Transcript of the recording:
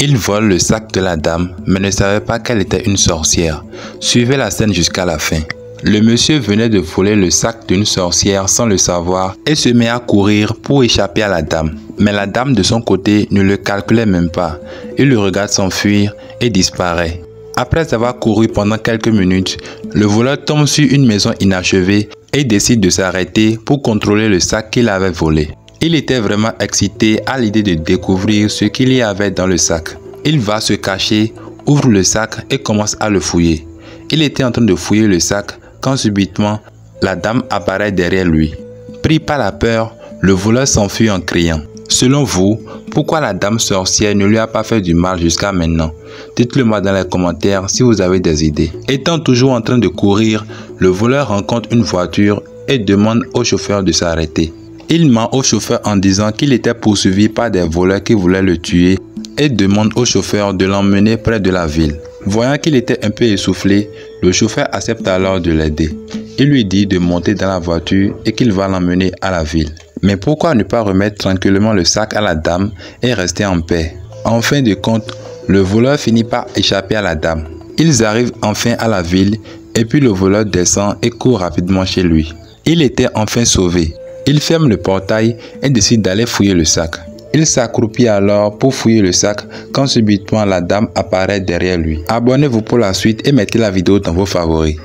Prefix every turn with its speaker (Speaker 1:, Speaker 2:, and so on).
Speaker 1: Il vole le sac de la dame, mais ne savait pas qu'elle était une sorcière. Suivez la scène jusqu'à la fin. Le monsieur venait de voler le sac d'une sorcière sans le savoir et se met à courir pour échapper à la dame. Mais la dame de son côté ne le calculait même pas. Il le regarde s'enfuir et disparaît. Après avoir couru pendant quelques minutes, le voleur tombe sur une maison inachevée et décide de s'arrêter pour contrôler le sac qu'il avait volé. Il était vraiment excité à l'idée de découvrir ce qu'il y avait dans le sac. Il va se cacher, ouvre le sac et commence à le fouiller. Il était en train de fouiller le sac quand subitement, la dame apparaît derrière lui. Pris par la peur, le voleur s'enfuit en criant. Selon vous, pourquoi la dame sorcière ne lui a pas fait du mal jusqu'à maintenant? Dites-le moi dans les commentaires si vous avez des idées. Étant toujours en train de courir, le voleur rencontre une voiture et demande au chauffeur de s'arrêter. Il ment au chauffeur en disant qu'il était poursuivi par des voleurs qui voulaient le tuer et demande au chauffeur de l'emmener près de la ville. Voyant qu'il était un peu essoufflé, le chauffeur accepte alors de l'aider. Il lui dit de monter dans la voiture et qu'il va l'emmener à la ville. Mais pourquoi ne pas remettre tranquillement le sac à la dame et rester en paix? En fin de compte, le voleur finit par échapper à la dame. Ils arrivent enfin à la ville et puis le voleur descend et court rapidement chez lui. Il était enfin sauvé. Il ferme le portail et décide d'aller fouiller le sac. Il s'accroupit alors pour fouiller le sac quand subitement la dame apparaît derrière lui. Abonnez-vous pour la suite et mettez la vidéo dans vos favoris.